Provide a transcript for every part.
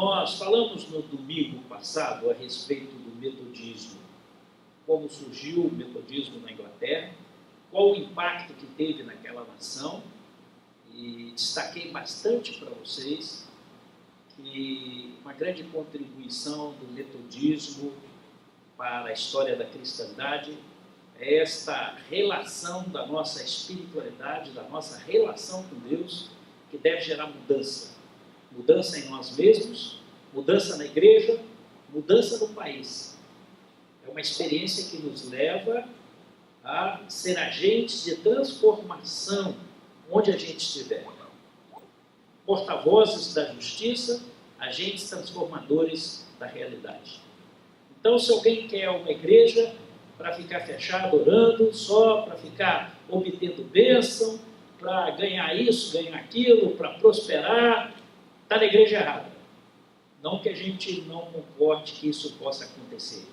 Nós falamos no domingo passado a respeito do metodismo, como surgiu o metodismo na Inglaterra, qual o impacto que teve naquela nação, e destaquei bastante para vocês que uma grande contribuição do metodismo para a história da cristandade é esta relação da nossa espiritualidade, da nossa relação com Deus, que deve gerar mudança. Mudança em nós mesmos, mudança na igreja, mudança no país. É uma experiência que nos leva a ser agentes de transformação onde a gente estiver. Porta-vozes da justiça, agentes transformadores da realidade. Então, se alguém quer uma igreja para ficar fechado orando, só para ficar obtendo bênção, para ganhar isso, ganhar aquilo, para prosperar, está na igreja errada. Não que a gente não concorde que isso possa acontecer,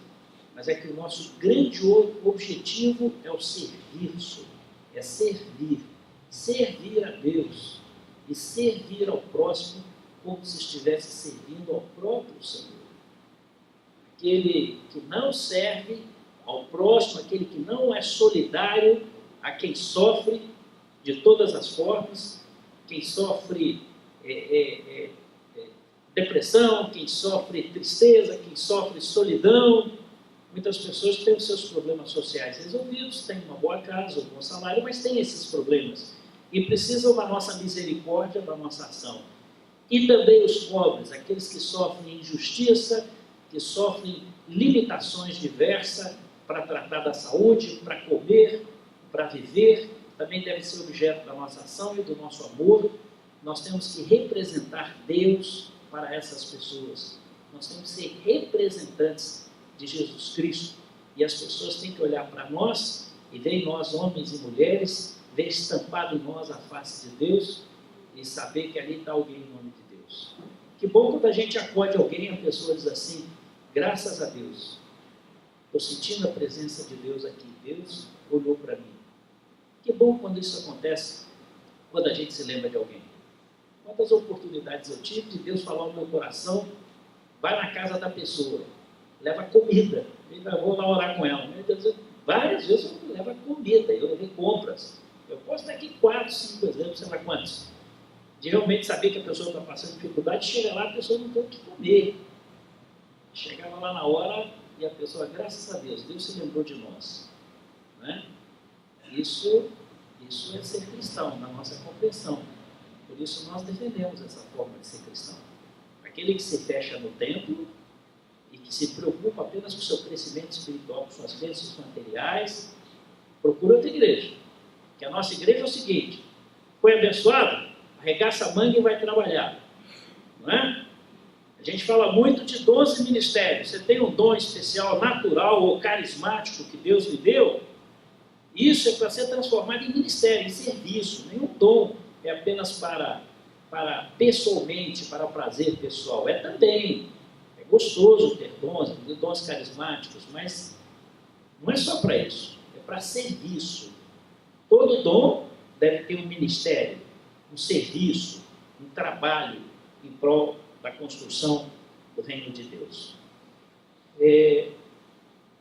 mas é que o nosso grande objetivo é o serviço, é servir a Deus e servir ao próximo como se estivesse servindo ao próprio Senhor. Aquele que não serve ao próximo, aquele que não é solidário a quem sofre de todas as formas, quem sofre depressão, quem sofre tristeza, quem sofre solidão. Muitas pessoas têm os seus problemas sociais resolvidos, têm uma boa casa, um bom salário, mas têm esses problemas e precisam da nossa misericórdia, da nossa ação. E também os pobres, aqueles que sofrem injustiça, que sofrem limitações diversas para tratar da saúde, para comer, para viver, também deve ser objeto da nossa ação e do nosso amor. Nós temos que representar Deus para essas pessoas. Nós temos que ser representantes de Jesus Cristo. E as pessoas têm que olhar para nós e ver em nós, homens e mulheres, ver estampado em nós a face de Deus e saber que ali está alguém em nome de Deus. Que bom quando a gente acode alguém e a pessoa diz assim: graças a Deus, estou sentindo a presença de Deus aqui. Deus olhou para mim. Que bom quando isso acontece, quando a gente se lembra de alguém. Quantas oportunidades eu tive de Deus falar no meu coração: vai na casa da pessoa, leva comida, eu vou lá orar com ela. Várias vezes eu levo comida, eu levei compras. Eu posso dar aqui 4, 5 exemplos, sei lá quantos. De realmente saber que a pessoa está passando dificuldade, chega lá, a pessoa não tem o que comer. Chegava lá na hora e a pessoa, graças a Deus, Deus se lembrou de nós. Né? Isso é ser cristão, na nossa compreensão. Por isso nós defendemos essa forma de ser cristão. Aquele que se fecha no templo e que se preocupa apenas com o seu crescimento espiritual, com suas bênçãos materiais, procura outra igreja. Que a nossa igreja é o seguinte: foi abençoado, arregaça a manga e vai trabalhar. Não é? A gente fala muito de dons e ministérios. Você tem um dom especial, natural ou carismático que Deus lhe deu, isso é para ser transformado em ministério, em serviço. Nenhum dom é apenas para pessoalmente, para prazer pessoal. É também, é gostoso ter dons carismáticos, mas não é só para isso, é para serviço. Todo dom deve ter um ministério, um serviço, um trabalho em prol da construção do reino de Deus.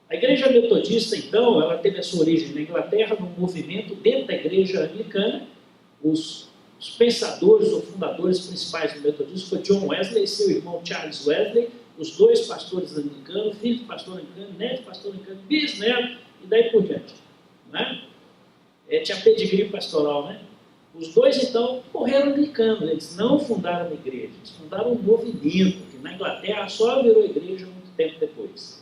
A igreja metodista, então, ela teve a sua origem na Inglaterra, num movimento dentro da igreja anglicana. Os pensadores ou fundadores principais do metodismo foi John Wesley e seu irmão Charles Wesley, os dois pastores anglicanos, filho de pastor anglicano, neto de pastor anglicano, bisneto, e daí por diante. Né? Tinha pedigree pastoral, né? Os dois, então, morreram anglicanos, eles não fundaram uma igreja, eles fundaram um movimento, que na Inglaterra só virou igreja muito tempo depois.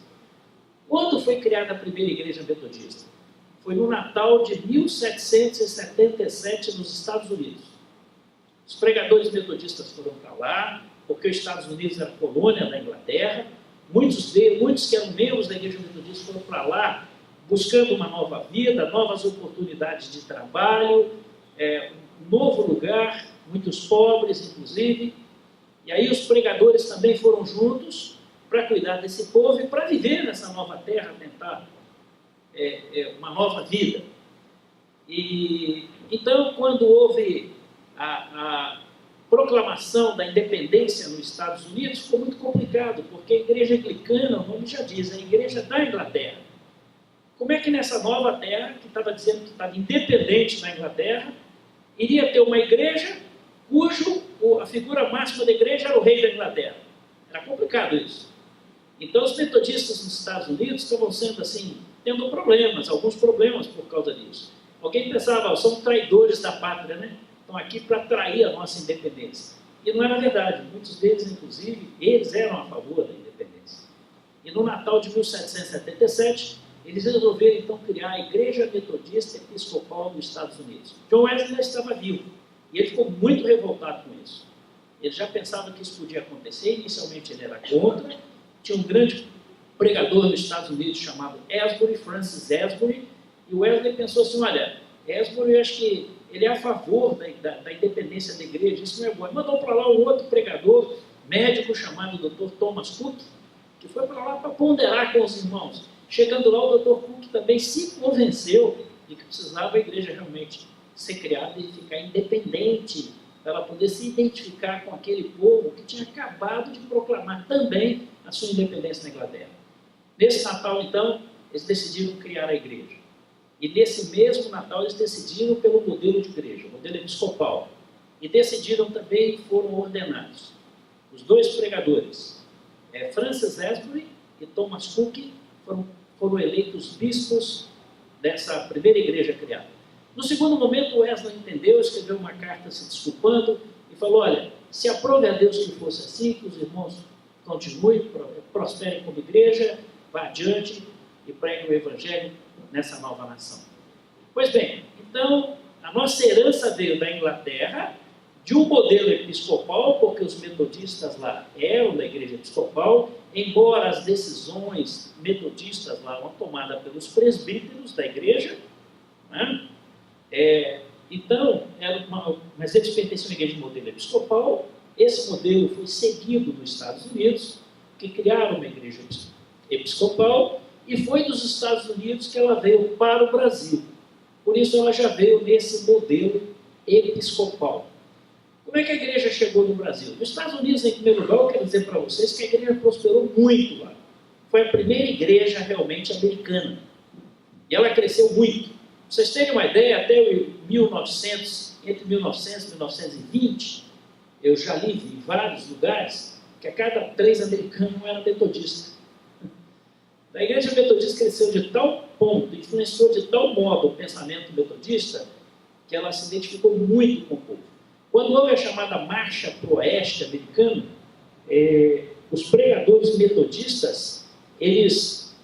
Quando foi criada a primeira igreja metodista? Foi no Natal de 1777, nos Estados Unidos. Os pregadores metodistas foram para lá, porque os Estados Unidos era colônia da Inglaterra. Muitos que eram membros da igreja metodista foram para lá, buscando uma nova vida, novas oportunidades de trabalho, um novo lugar, muitos pobres, inclusive. E aí os pregadores também foram juntos para cuidar desse povo e para viver nessa nova terra, tentar uma nova vida. E então, quando houve o proclamação da independência nos Estados Unidos ficou muito complicado, porque a igreja anglicana, o nome já diz, é a igreja da Inglaterra. Como é que nessa nova terra, que estava dizendo que estava independente da Inglaterra, iria ter uma igreja a figura máxima da igreja era o rei da Inglaterra? Era complicado isso. Então os metodistas nos Estados Unidos estavam sendo assim, tendo problemas, alguns problemas por causa disso. Alguém pensava, são traidores da pátria, né? Estão aqui para trair a nossa independência. E não era verdade. Muitos deles, inclusive, eles eram a favor da independência. E no Natal de 1777, eles resolveram então criar a Igreja Metodista Episcopal dos Estados Unidos. John Wesley já estava vivo e ele ficou muito revoltado com isso. Ele já pensava que isso podia acontecer, inicialmente ele era contra. Tinha um grande pregador nos Estados Unidos chamado Asbury, Francis Asbury, e o Wesley pensou assim, olha, Asbury, eu acho que ele é a favor da independência da igreja, isso não é bom. Ele mandou para lá um outro pregador, médico, chamado Dr. Thomas Cook, que foi para lá para ponderar com os irmãos. Chegando lá, o Dr. Cook também se convenceu de que precisava a igreja realmente ser criada e ficar independente, para ela poder se identificar com aquele povo que tinha acabado de proclamar também a sua independência na Inglaterra. Nesse Natal, então, eles decidiram criar a igreja. E nesse mesmo Natal, eles decidiram pelo modelo de igreja, o modelo episcopal. E decidiram também e foram ordenados. Os dois pregadores, Francis Asbury e Thomas Cook, foram eleitos bispos dessa primeira igreja criada. No segundo momento, Wesley entendeu, escreveu uma carta se desculpando e falou, olha, se aprove a Deus que fosse assim, que os irmãos continuem, prosperem como igreja, vá adiante e preguem o Evangelho nessa nova nação. Pois bem, então, a nossa herança veio da Inglaterra, de um modelo episcopal, porque os metodistas lá eram da igreja episcopal, embora as decisões metodistas lá eram tomadas pelos presbíteros da igreja, né? Então, mas eles pertenciam à igreja de modelo episcopal. Esse modelo foi seguido nos Estados Unidos, que criaram uma igreja episcopal, e foi dos Estados Unidos que ela veio para o Brasil. Por isso ela já veio nesse modelo episcopal. Como é que a igreja chegou no Brasil? Nos Estados Unidos, em primeiro lugar, eu quero dizer para vocês que a igreja prosperou muito lá. Foi a primeira igreja realmente americana. E ela cresceu muito. Pra vocês terem uma ideia, até entre 1900 e 1920, eu já li em vários lugares que a cada 3 americanos não era metodista. A igreja metodista cresceu de tal ponto, influenciou de tal modo o pensamento metodista, que ela se identificou muito com o povo. Quando houve a chamada Marcha para o Oeste americano, os pregadores metodistas, eles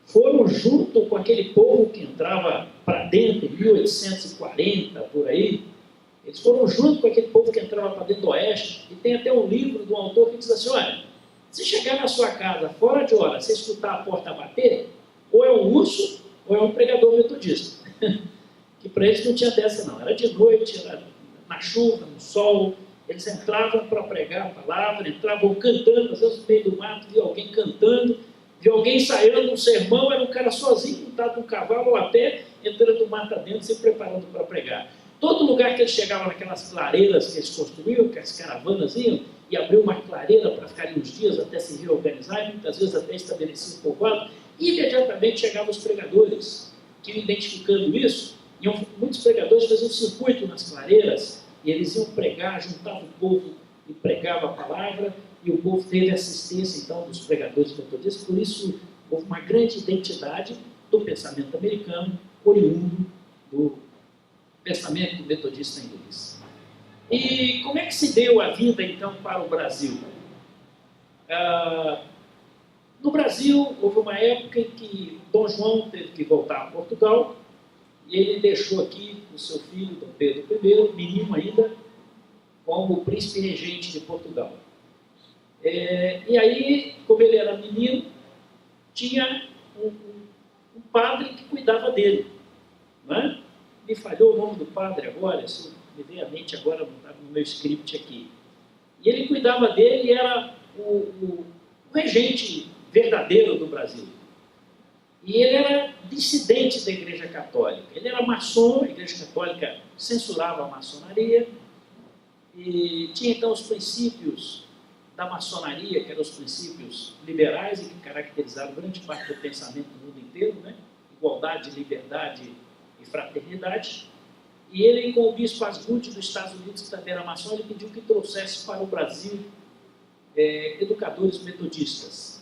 foram junto com aquele povo que entrava para dentro em 1840, por aí, eles foram junto com aquele povo que entrava para dentro do Oeste, e tem até um livro de um autor que diz assim, olha, se chegar na sua casa fora de hora, você escutar a porta bater, ou é um urso, ou é um pregador metodista. Que para eles não tinha dessa não, era de noite, era na chuva, no sol, eles entravam para pregar a palavra, entravam cantando, às vezes no meio do mato, via alguém cantando, via alguém ensaiando um sermão, era um cara sozinho, montado num cavalo ou a pé, entrando no mato dentro, se preparando para pregar. Todo lugar que eles chegavam naquelas clareiras que eles construíam, que as caravanas iam, e abriu uma clareira para ficarem uns dias até se reorganizar, e muitas vezes até estabelecer um povoado, imediatamente chegavam os pregadores, que iam identificando isso, muitos pregadores faziam circuito nas clareiras, e eles iam pregar, juntavam o povo e pregavam a palavra, e o povo teve assistência, então, dos pregadores metodistas. Por isso, houve uma grande identidade do pensamento americano, oriundo do pensamento metodista inglês. E como é que se deu a vida, então, para o Brasil? No Brasil, houve uma época em que Dom João teve que voltar a Portugal, e ele deixou aqui o seu filho, Dom Pedro I, menino ainda, como príncipe regente de Portugal. E aí, como ele era menino, tinha um padre que cuidava dele. Não é? Me falhou o nome do padre agora, isso me veio à mente agora no meu script aqui. E ele cuidava dele e era o regente verdadeiro do Brasil. E ele era dissidente da Igreja Católica. Ele era maçom, a Igreja Católica censurava a maçonaria, e tinha então os princípios da maçonaria, que eram os princípios liberais e que caracterizaram grande parte do pensamento do mundo inteiro, né? Igualdade, liberdade e fraternidade. E ele, com o bispo Asgood dos Estados Unidos, que também era maçom, ele pediu que trouxesse para o Brasil educadores metodistas.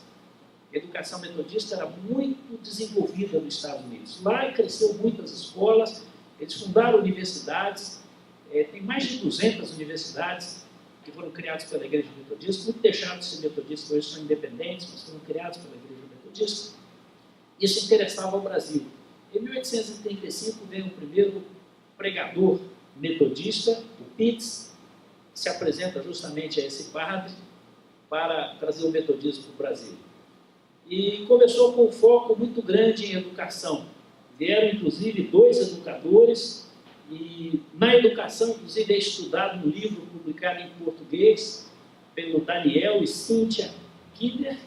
A educação metodista era muito desenvolvida nos Estados Unidos. Lá cresceu muitas escolas, eles fundaram universidades, tem mais de 200 universidades que foram criadas pela Igreja Metodista, muito deixaram de ser metodistas, hoje são independentes, mas foram criados pela Igreja Metodista. Isso interessava ao Brasil. Em 1835 veio o primeiro pregador metodista, o Pitts, que se apresenta justamente a esse padre para trazer o metodismo para o Brasil. E começou com um foco muito grande em educação. Vieram, inclusive, 2 educadores, e na educação, inclusive, é estudado no livro publicado em português pelo Daniel e Cynthia Kidder.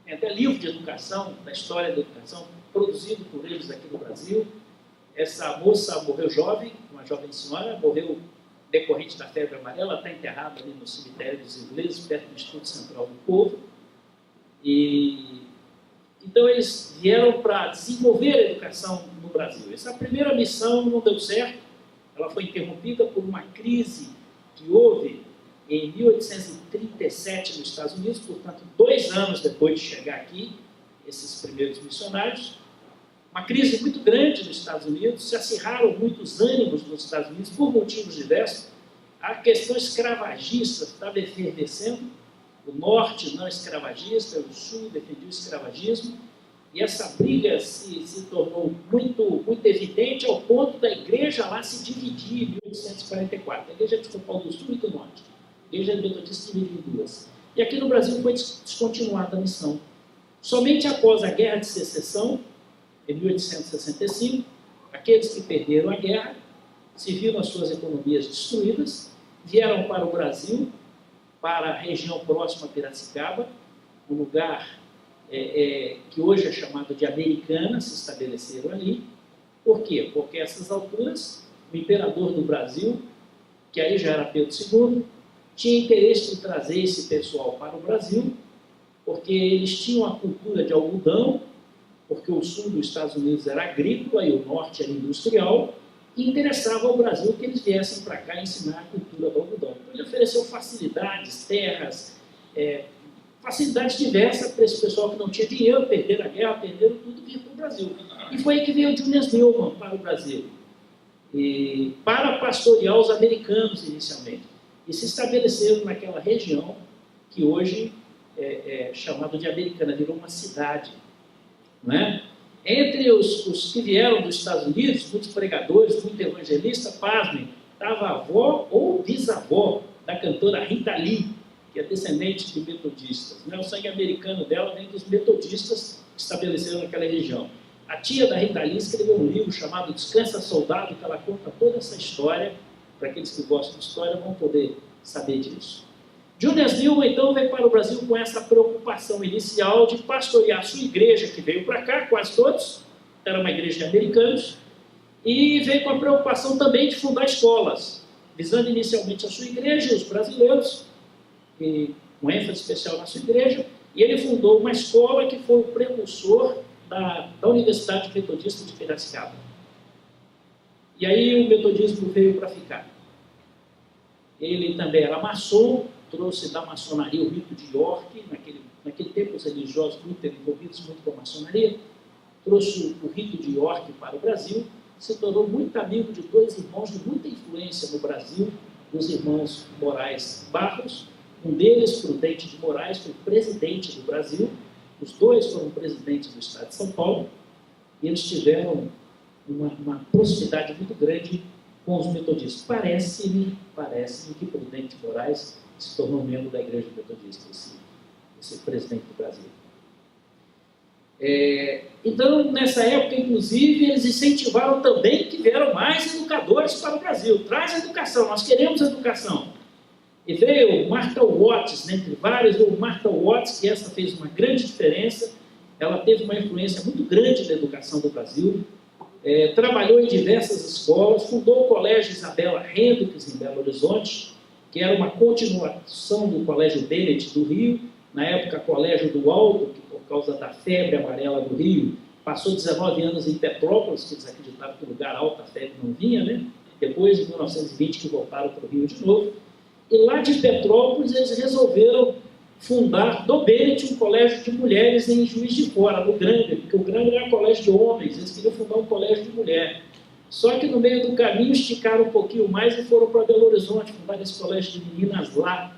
Tem até livro de educação, da história da educação, produzido por eles aqui no Brasil. Essa moça morreu jovem, uma jovem senhora, morreu decorrente da febre amarela, está enterrada ali no cemitério dos ingleses, perto do Instituto Central do Povo. E então eles vieram para desenvolver a educação no Brasil. Essa primeira missão não deu certo, ela foi interrompida por uma crise que houve em 1837 nos Estados Unidos, portanto, 2 anos depois de chegar aqui, esses primeiros missionários. Uma crise muito grande nos Estados Unidos, se acirraram muitos ânimos nos Estados Unidos por motivos diversos. A questão escravagista estava efervescendo, o norte não escravagista, o sul defendia o escravagismo, e essa briga se tornou muito evidente ao ponto da igreja lá se dividir em 1844. A igreja episcopal do sul e do norte. A igreja metodista dividida em 2. E aqui no Brasil foi descontinuada a missão. Somente após a Guerra de Secessão, em 1865, aqueles que perderam a guerra se viram as suas economias destruídas, vieram para o Brasil, para a região próxima a Piracicaba, um lugar que hoje é chamado de Americana, se estabeleceram ali. Por quê? Porque a essas alturas, o imperador do Brasil, que aí já era Pedro II, tinha interesse em trazer esse pessoal para o Brasil, porque eles tinham a cultura de algodão, porque o sul dos Estados Unidos era agrícola e o norte era industrial, e interessava ao Brasil que eles viessem para cá ensinar a cultura do algodão. Então, ele ofereceu facilidades, terras, facilidades diversas para esse pessoal que não tinha dinheiro, perderam a guerra, perderam tudo, vir para o Brasil. E foi aí que veio o Junius Newman para o Brasil, para pastorear os americanos inicialmente. E se estabeleceram naquela região que hoje é chamada de Americana, virou uma cidade. Não é? Entre os que vieram dos Estados Unidos, muitos pregadores, muitos evangelistas, pasmem, estava a avó ou bisavó da cantora Rita Lee, que é descendente de metodistas. Né? O sangue americano dela vem dos metodistas que estabeleceram naquela região. A tia da Rita Lee escreveu um livro chamado Descansa Soldado, que ela conta toda essa história. Para aqueles que gostam de história vão poder saber disso. Junius Newman, então, veio para o Brasil com essa preocupação inicial de pastorear a sua igreja, que veio para cá, quase todos, era uma igreja de americanos, e veio com a preocupação também de fundar escolas, visando inicialmente a sua igreja e os brasileiros, e com ênfase especial na sua igreja, e ele fundou uma escola que foi o precursor da Universidade Metodista de Piracicaba. E aí o metodismo veio para ficar. Ele também era maçom, trouxe da maçonaria o rito de York, naquele tempo os religiosos muito envolvidos muito com a maçonaria, trouxe o rito de York para o Brasil, se tornou muito amigo de 2 irmãos de muita influência no Brasil, os irmãos Moraes Barros. Um deles, Prudente de Moraes, foi presidente do Brasil, os 2 foram presidentes do estado de São Paulo, e eles tiveram uma proximidade muito grande com os metodistas. Parece-me que Prudente de Moraes se tornou membro da Igreja Metodista, esse presidente do Brasil. Então, nessa época, inclusive, eles incentivaram também que vieram mais educadores para o Brasil. Traz educação, nós queremos educação. E veio Martha Watts, entre vários, o Martha Watts, que essa fez uma grande diferença, ela teve uma influência muito grande na educação do Brasil, trabalhou em diversas escolas, fundou o Colégio Isabela Hendricks, em Belo Horizonte, que era uma continuação do Colégio Bennett do Rio, na época Colégio do Alto, que por causa da febre amarela do Rio, passou 19 anos em Petrópolis, que eles acreditavam que o lugar alto a febre não vinha, né? Depois, em 1920, que voltaram para o Rio de novo. E lá de Petrópolis, eles resolveram fundar do Bennett um colégio de mulheres em Juiz de Fora, no Grande, porque o Grande era um colégio de homens, eles queriam fundar um colégio de mulher. Só que no meio do caminho esticaram um pouquinho mais e foram para Belo Horizonte, fundaram esse colégio de meninas lá.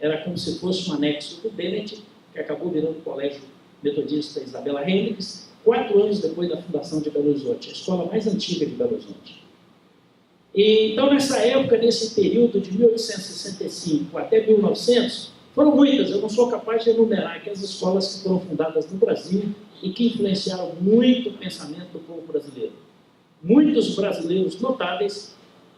Era como se fosse um anexo do Bennett, que acabou virando o Colégio Metodista Isabela Henriques, 4 anos depois da fundação de Belo Horizonte, a escola mais antiga de Belo Horizonte. E, então, nessa época, nesse período de 1865 até 1900, foram muitas, eu não sou capaz de enumerar aqui as escolas que foram fundadas no Brasil e que influenciaram muito o pensamento do povo brasileiro. Muitos brasileiros notáveis,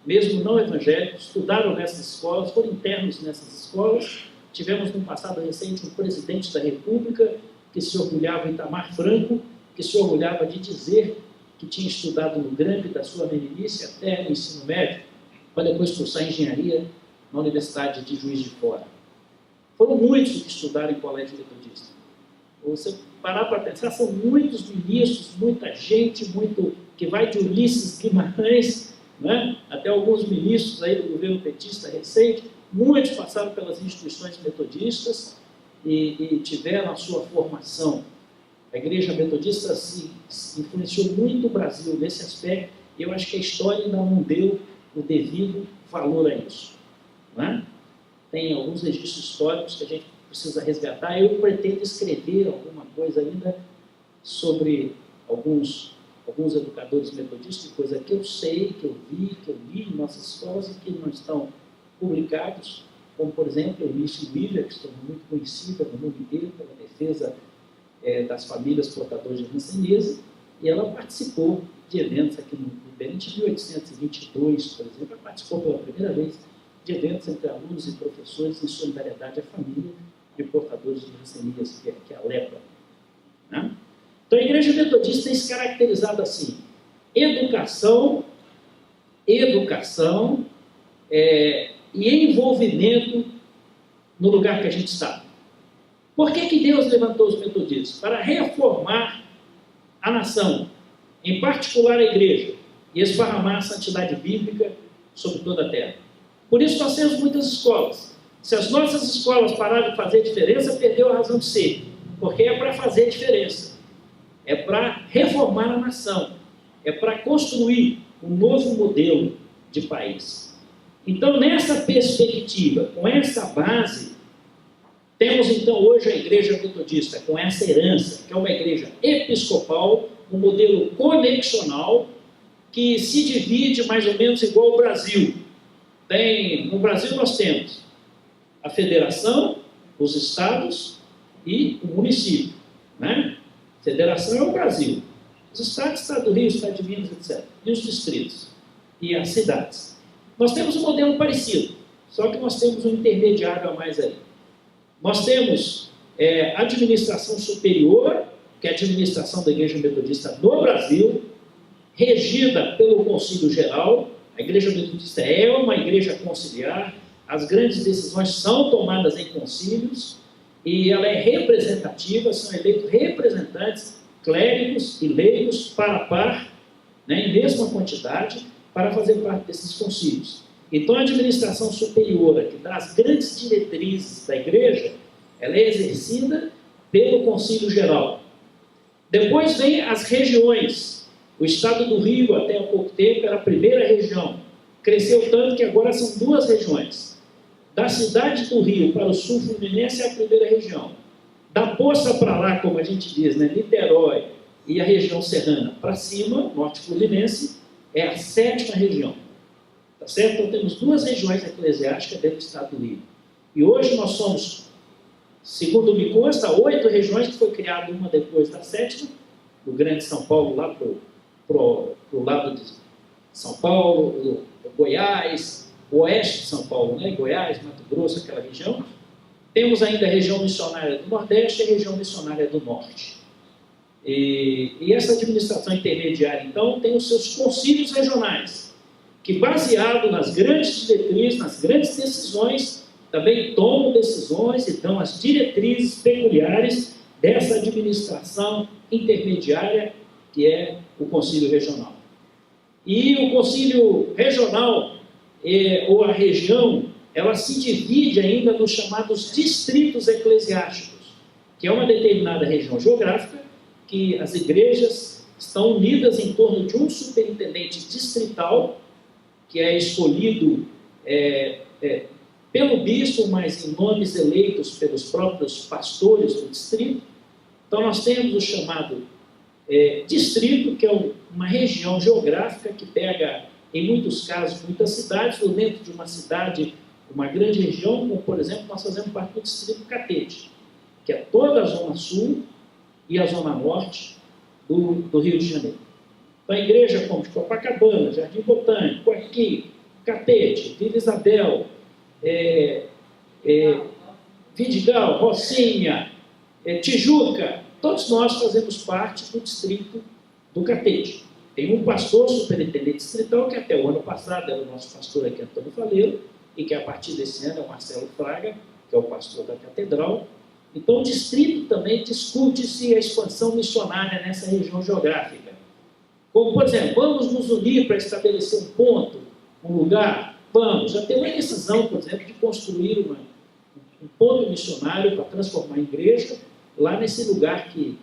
mesmo não evangélicos, estudaram nessas escolas, foram internos nessas escolas. Tivemos no passado recente um presidente da República que se orgulhava, Itamar Franco, que se orgulhava de dizer que tinha estudado no Grande da sua meninice até no ensino médio, para depois cursar engenharia na Universidade de Juiz de Fora. Foram muitos que estudaram em colégio metodista. Você parar para pensar, são muitos ministros, muita gente, muito que vai de Ulisses Guimarães, né, até alguns ministros aí do governo petista recente, muitos passaram pelas instituições metodistas e tiveram a sua formação. A Igreja Metodista se influenciou muito o Brasil nesse aspecto, e eu acho que a história ainda não deu o devido valor a isso. Né? Tem alguns registros históricos que a gente precisa resgatar. Eu pretendo escrever alguma coisa ainda sobre alguns educadores metodistas, coisa que eu sei, que eu vi, que eu li em nossas escolas e que não estão publicados, como, por exemplo, a Eunice Willer, que se tornou muito conhecida no mundo inteiro pela defesa das famílias portadoras de hanseníase, e ela participou de eventos aqui no Bennett em 1822, por exemplo, ela participou pela primeira vez de eventos entre alunos e professores em solidariedade à família de portadores de hanseníase, que é a lepra. Né? Então, a Igreja Metodista tem se caracterizado assim: educação e envolvimento no lugar que a gente está. Por que Deus levantou os metodistas? Para reformar a nação, em particular a igreja, e esparramar a santidade bíblica sobre toda a terra. Por isso nós temos muitas escolas. Se as nossas escolas pararem de fazer diferença, perdeu a razão de ser, porque é para fazer diferença, é para reformar a nação, é para construir um novo modelo de país. Então, nessa perspectiva, com essa base, temos então hoje a Igreja Metodista, com essa herança, que é uma igreja episcopal, um modelo conexional, que se divide mais ou menos igual ao Brasil. No Brasil nós temos a federação, os estados e o município. Né? A federação é o Brasil. Os estados, Estado do Rio, Estado de Minas, etc. E os distritos e as cidades. Nós temos um modelo parecido, só que nós temos um intermediário a mais aí. Nós temos a administração superior, que é a administração da Igreja Metodista no Brasil, regida pelo Concílio Geral. A Igreja Metodista é uma igreja conciliar, as grandes decisões são tomadas em concílios, e ela é representativa, são eleitos representantes, clérigos e leigos para a par, né, em mesma quantidade, para fazer parte desses concílios. Então, a administração superior, que dá as grandes diretrizes da igreja, ela é exercida pelo Concílio Geral. Depois vem as regiões. O estado do Rio, até há pouco tempo, era a primeira região. Cresceu tanto que agora são 2 regiões. Da cidade do Rio para o sul fluminense é a primeira região. Da Poça para lá, como a gente diz, né, Niterói e a região serrana para cima, norte fluminense, é a 7ª região. Tá certo? Então temos 2 regiões eclesiásticas dentro do estado do Rio. E hoje nós somos, segundo me consta, 8 regiões, que foi criada uma depois da 7ª, do Grande São Paulo lá para o lado de São Paulo, Goiás, o oeste de São Paulo, né? Goiás, Mato Grosso, aquela região. Temos ainda a região missionária do Nordeste e a região missionária do Norte. E essa administração intermediária, então, tem os seus concílios regionais. que, baseado nas grandes diretrizes, nas grandes decisões, também tomam decisões e dão as diretrizes peculiares dessa administração intermediária, que é o Conselho Regional. E o Conselho Regional, ou a região, ela se divide ainda nos chamados distritos eclesiásticos, que é uma determinada região geográfica, que as igrejas estão unidas em torno de um superintendente distrital, que é escolhido pelo bispo, mas em nomes eleitos pelos próprios pastores do distrito. Então, nós temos o chamado distrito, que é uma região geográfica que pega, em muitos casos, muitas cidades, ou dentro de uma cidade, uma grande região, como, por exemplo, nós fazemos parte do distrito Catete, que é toda a zona sul e a zona norte do Rio de Janeiro. Então, a igreja como de Copacabana, Jardim Botânico, aqui, Catete, Vila Isabel, Vidigal, Rocinha, Tijuca, todos nós fazemos parte do distrito do Catete. Tem um pastor superintendente distrital, que até o ano passado era o nosso pastor aqui, Antônio Faleiro, e que a partir desse ano é o Marcelo Fraga, que é o pastor da Catedral. Então, o distrito também discute-se a expansão missionária nessa região geográfica. Como, por exemplo, vamos nos unir para estabelecer um ponto, um lugar? Vamos. Já tem uma decisão, por exemplo, de construir um ponto missionário para transformar a igreja lá nesse lugar que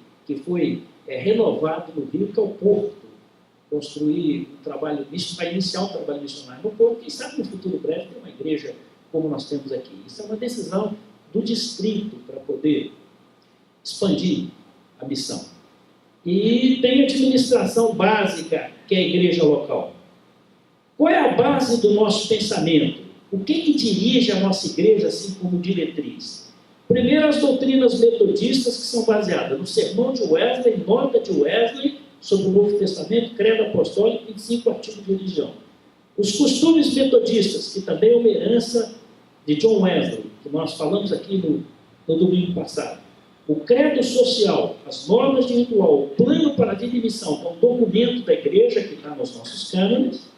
foi renovado no Rio, que é o Porto. Construir um trabalho, vai iniciar um trabalho missionário no Porto, quem sabe no futuro breve tem uma igreja como nós temos aqui. Isso é uma decisão do distrito para poder expandir a missão. E tem a administração básica, que é a igreja local. Qual é a base do nosso pensamento? O que dirige a nossa igreja, assim como diretriz? Primeiro, as doutrinas metodistas, que são baseadas no Sermão de Wesley, Nota de Wesley, sobre o Novo Testamento, Credo Apostólico e 5 artigos de religião. Os costumes metodistas, que também é uma herança de John Wesley, que nós falamos aqui no domingo passado. O credo social, as normas de ritual, o plano para a vida e missão, que é um documento da igreja que está nos nossos cânones,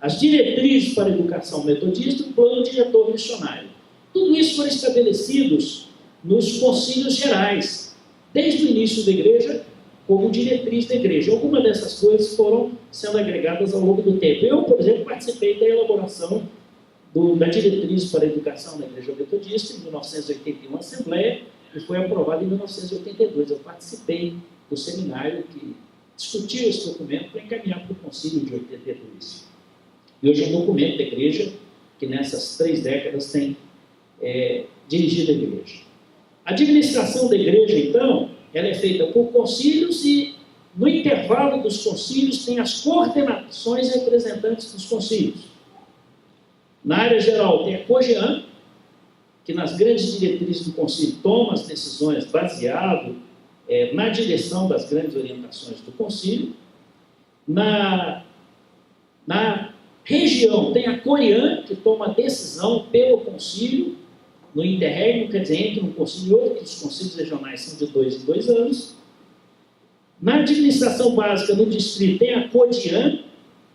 as diretrizes para a educação metodista e o plano diretor missionário. Tudo isso foram estabelecidos nos concílios gerais, desde o início da igreja, como diretriz da igreja. Algumas dessas coisas foram sendo agregadas ao longo do tempo. Eu, por exemplo, participei da elaboração da diretriz para a educação da igreja metodista, em 1981, a Assembleia, e foi aprovada em 1982. Eu participei do seminário que discutiu esse documento para encaminhar para o concílio de 82. E hoje é um documento da igreja que nessas 3 décadas tem dirigido a igreja. A administração da igreja, então, ela é feita por concílios e, no intervalo dos concílios, tem as coordenações representantes dos concílios. Na área geral, tem a COGEAN, que nas grandes diretrizes do concílio toma as decisões baseado na direção das grandes orientações do concílio. Na região, tem a CORIAN, que toma a decisão pelo concílio, no interregno, quer dizer, entre um concílio e outro, que os concílios regionais são de 2 em 2 anos. Na administração básica, no distrito, tem a CODIAN,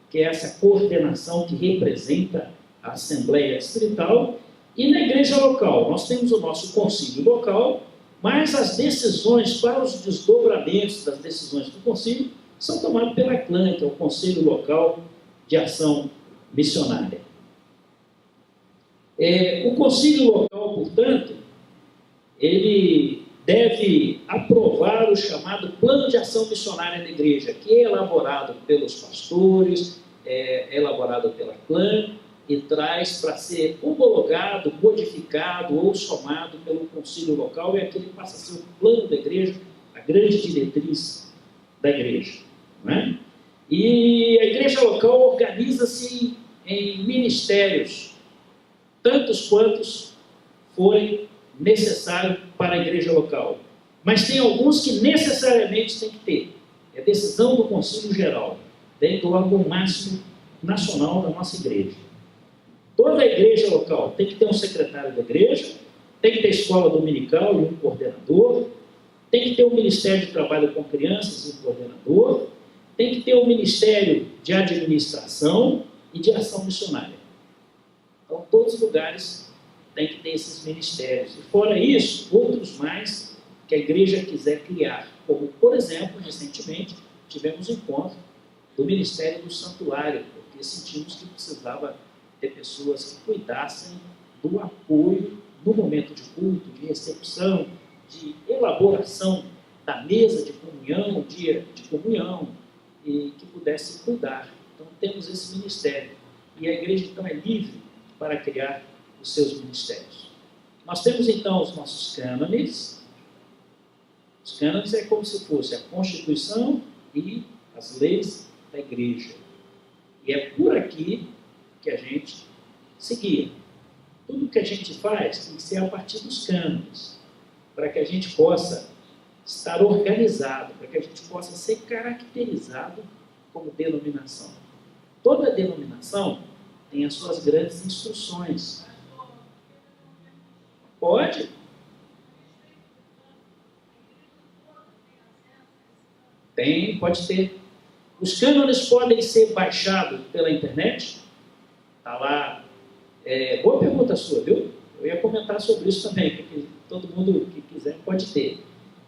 que é essa coordenação que representa a Assembleia Distrital. E na igreja local, nós temos o nosso concílio local, mas as decisões para os desdobramentos das decisões do concílio são tomadas pela CLAN, que é o Conselho Local de Ação Missionária. O concílio local, portanto, ele deve aprovar o chamado plano de ação missionária da igreja, que é elaborado pelos pastores, elaborado pela CLAN, e traz para ser homologado, modificado ou somado pelo concílio local, e aquele passa a ser o plano da igreja, a grande diretriz da igreja. Não é? E a igreja local organiza-se em ministérios, tantos quantos forem necessários para a igreja local. Mas tem alguns que necessariamente tem que ter. É decisão do Conselho Geral, dentro do órgão máximo nacional da nossa igreja. Toda a igreja local tem que ter um secretário da igreja, tem que ter escola dominical e um coordenador, tem que ter um ministério de trabalho com crianças e um coordenador, tem que ter um ministério de administração, e de ação missionária. Então, todos os lugares têm que ter esses ministérios. E fora isso, outros mais que a igreja quiser criar. Como, por exemplo, recentemente, tivemos um encontro do Ministério do Santuário, porque sentimos que precisava ter pessoas que cuidassem do apoio no momento de culto, de recepção, de elaboração da mesa de comunhão, dia de comunhão, e que pudesse cuidar. Então, temos esse ministério. E a igreja, então, é livre para criar os seus ministérios. Nós temos, então, os nossos cânones. Os cânones é como se fosse a Constituição e as leis da igreja. E é por aqui que a gente seguia. Tudo que a gente faz tem que ser a partir dos cânones, para que a gente possa estar organizado, para que a gente possa ser caracterizado como denominação. Toda denominação tem as suas grandes instruções. Pode? Tem, pode ter. Os cânones podem ser baixados pela internet. Está lá. Boa pergunta sua, viu? Eu ia comentar sobre isso também, porque todo mundo que quiser pode ter.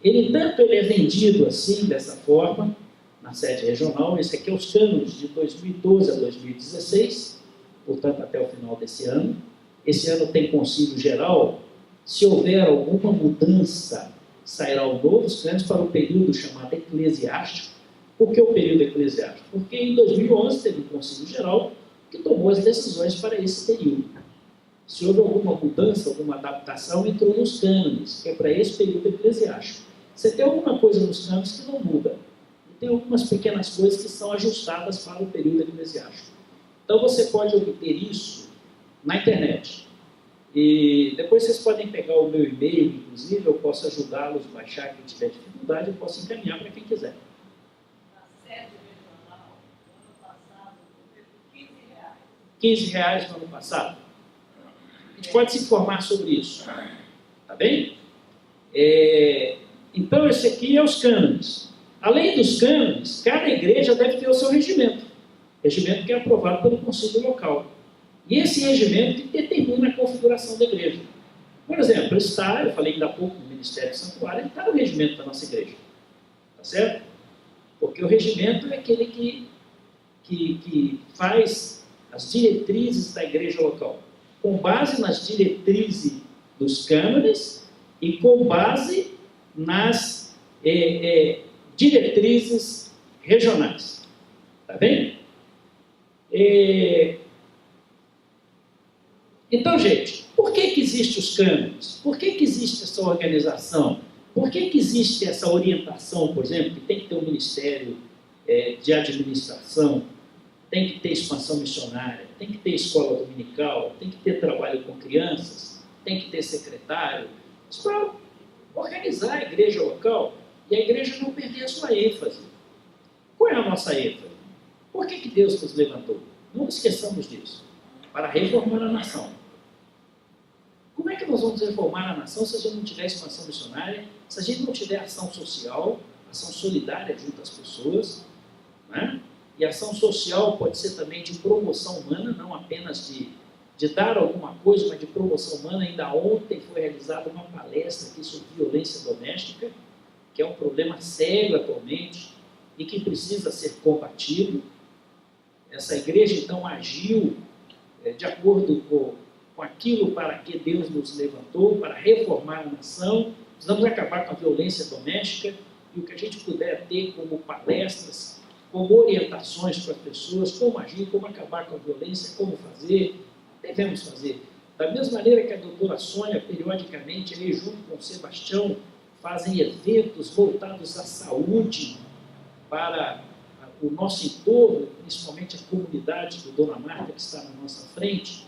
Ele é vendido assim, dessa forma, na sede regional. Esse aqui é os cânones de 2012 a 2016, portanto, até o final desse ano. Esse ano tem concílio geral. Se houver alguma mudança, sairá o novos cânones para o período chamado eclesiástico. Por que o período eclesiástico? Porque em 2011 teve um concílio geral que tomou as decisões para esse período. Se houve alguma mudança, alguma adaptação, entrou nos cânones, que é para esse período eclesiástico. Você tem alguma coisa nos cânones que não muda. E tem algumas pequenas coisas que são ajustadas para o período eclesiástico. Então você pode obter isso na internet. E depois vocês podem pegar o meu e-mail, inclusive, eu posso ajudá-los a baixar, quem tiver dificuldade, eu posso encaminhar para quem quiser. Na sede regional, no ano passado, R$ 15. R$ 15 no ano passado. A gente pode se informar sobre isso. Tá bem? Então, esse aqui é os cânones. Além dos cânones, cada igreja deve ter o seu regimento. Regimento que é aprovado pelo conselho local. E esse regimento que determina a configuração da igreja. Por exemplo, eu falei ainda há pouco do Ministério do Santuário, ele está no regimento da nossa igreja. Tá certo? Porque o regimento é aquele que faz as diretrizes da igreja local, com base nas diretrizes dos cânones e com base nas diretrizes regionais. Tá bem? Então, gente, por que existem os cânones? Por que existe essa organização? Por que existe essa orientação, por exemplo, que tem que ter um ministério de administração, tem que ter expansão missionária, tem que ter escola dominical, tem que ter trabalho com crianças, tem que ter secretário, isso para organizar a igreja local e a igreja não perder a sua ênfase. Qual é a nossa ênfase? Por que Deus nos levantou? Não esqueçamos disso. Para reformar a nação. Como é que nós vamos reformar a nação se a gente não tiver expansão missionária, se a gente não tiver ação social, ação solidária junto às pessoas, né? E ação social pode ser também de promoção humana, não apenas de dar alguma coisa, mas de promoção humana. Ainda ontem foi realizada uma palestra aqui sobre violência doméstica, que é um problema sério atualmente e que precisa ser combatido. Essa igreja, então, agiu de acordo com aquilo para que Deus nos levantou, para reformar a nação. Precisamos acabar com a violência doméstica e o que a gente puder ter como palestras, como orientações para as pessoas, como agir, como acabar com a violência, como fazer, devemos fazer. Da mesma maneira que a doutora Sônia, periodicamente, aí, junto com o Sebastião, fazem eventos voltados à saúde para o nosso entorno, principalmente a comunidade do Dona Marta, que está na nossa frente,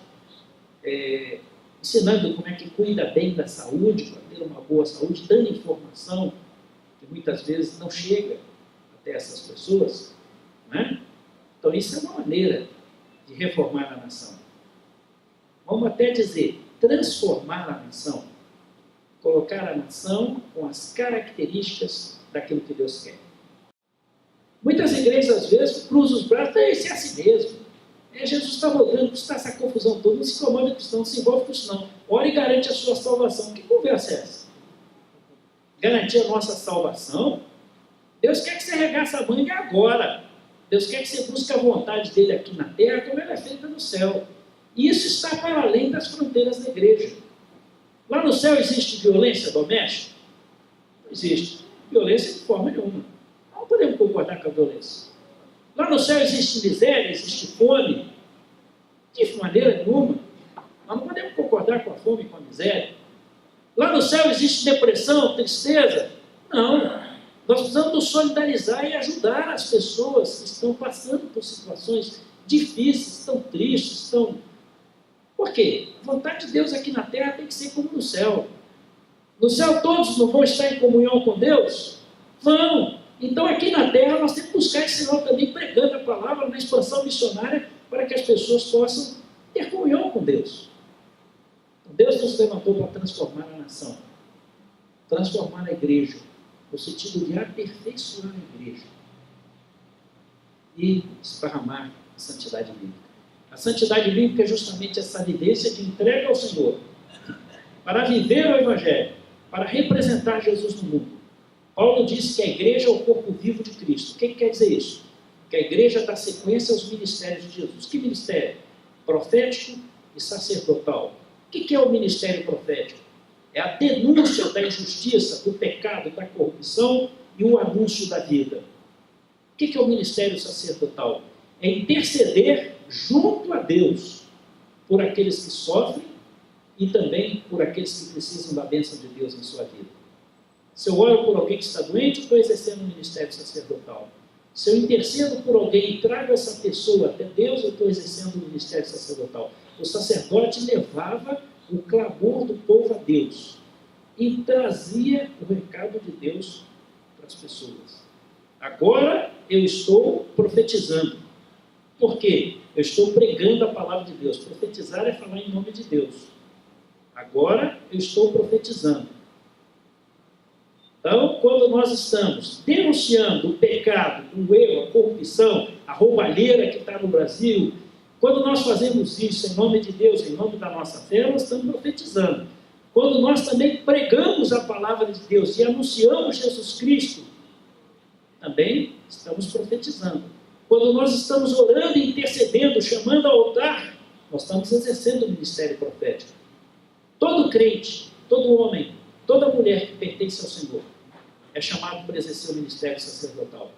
ensinando como é que cuida bem da saúde, para ter uma boa saúde, dando informação que muitas vezes não chega até essas pessoas, né? Então isso é uma maneira de reformar a nação. Vamos até dizer, transformar a nação, colocar a nação com as características daquilo que Deus quer. Muitas igrejas, às vezes, cruzam os braços, esse é assim mesmo. Jesus está voltando, está essa confusão toda, não se incomoda com isso não, não se envolve com isso não. Ora e garante a sua salvação. Que conversa é essa? Garantir a nossa salvação? Deus quer que você regasse a manga agora. Deus quer que você busque a vontade dele aqui na terra, como ela é feita no céu. E isso está para além das fronteiras da igreja. Lá no céu existe violência doméstica? Não existe. Violência de forma nenhuma. Não podemos concordar com a violência. Lá no céu existe miséria, existe fome? De maneira nenhuma. Nós não podemos concordar com a fome e com a miséria. Lá no céu existe depressão, tristeza? Não. Nós precisamos nos solidarizar e ajudar as pessoas que estão passando por situações difíceis, estão tristes, estão... Por quê? A vontade de Deus aqui na terra tem que ser como no céu. No céu todos não vão estar em comunhão com Deus? Vão! Então aqui na terra nós temos que buscar esse sinal também, pregando a palavra na expansão missionária, para que as pessoas possam ter comunhão com Deus. Deus nos levantou para transformar a nação, transformar a igreja, no sentido de aperfeiçoar a igreja e esparramar a santidade bíblica. A santidade bíblica é justamente essa evidência de entrega ao Senhor, para viver o Evangelho, para representar Jesus no mundo. Paulo disse que a igreja é o corpo vivo de Cristo. O que quer dizer isso? Que a igreja dá sequência aos ministérios de Jesus. Que ministério? Profético e sacerdotal. O que é o ministério profético? É a denúncia da injustiça, do pecado, da corrupção e o anúncio da vida. O que é o ministério sacerdotal? É interceder junto a Deus por aqueles que sofrem e também por aqueles que precisam da bênção de Deus em sua vida. Se eu oro por alguém que está doente, eu estou exercendo o ministério sacerdotal. Se eu intercedo por alguém e trago essa pessoa até Deus, eu estou exercendo o ministério sacerdotal. O sacerdote levava o clamor do povo a Deus e trazia o recado de Deus para as pessoas. Agora eu estou profetizando. Por quê? Eu estou pregando a palavra de Deus. Profetizar é falar em nome de Deus. Agora eu estou profetizando. Então, quando nós estamos denunciando o pecado, o erro, a corrupção, a roubalheira que está no Brasil, quando nós fazemos isso em nome de Deus, em nome da nossa fé, nós estamos profetizando. Quando nós também pregamos a palavra de Deus e anunciamos Jesus Cristo, também estamos profetizando. Quando nós estamos orando e intercedendo, chamando ao altar, nós estamos exercendo o ministério profético. Todo crente, todo homem, toda mulher que pertence ao Senhor é chamado para exercer o ministério sacerdotal.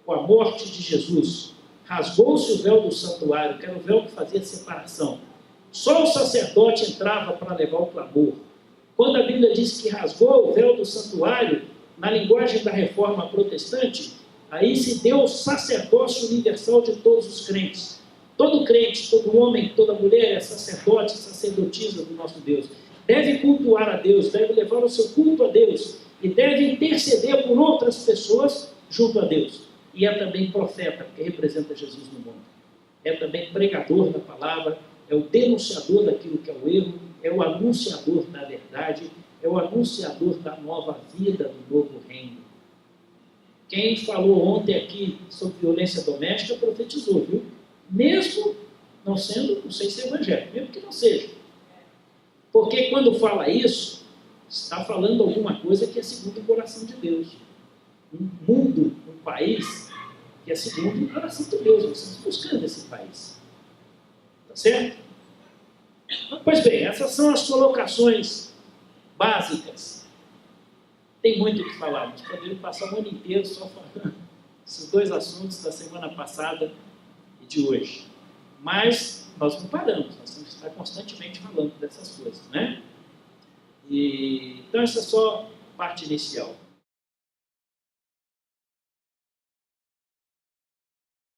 Com a morte de Jesus, rasgou-se o véu do santuário, que era o véu que fazia separação. Só o sacerdote entrava para levar o clamor. Quando a Bíblia diz que rasgou o véu do santuário, na linguagem da reforma protestante, aí se deu o sacerdócio universal de todos os crentes. Todo crente, todo homem, toda mulher é sacerdote, sacerdotisa do nosso Deus. Deve cultuar a Deus, deve levar o seu culto a Deus e deve interceder por outras pessoas junto a Deus. E é também profeta, porque representa Jesus no mundo. É também pregador da palavra, é o denunciador daquilo que é o erro, é o anunciador da verdade, é o anunciador da nova vida, do novo reino. Quem falou ontem aqui sobre violência doméstica profetizou, viu? Mesmo não sendo, não sei se é evangélico, mesmo que não seja. Porque quando fala isso, está falando alguma coisa que é segundo o coração de Deus. Um mundo, um país que é segundo o coração de Deus. Nós estamos buscando esse país. Tá certo? Pois bem, essas são as colocações básicas. Tem muito o que falar, mas poderíamos passar o ano inteiro só falando esses dois assuntos da semana passada e de hoje. Mas nós não paramos, nós temos que estar constantemente falando dessas coisas, né? Então essa é só a parte inicial.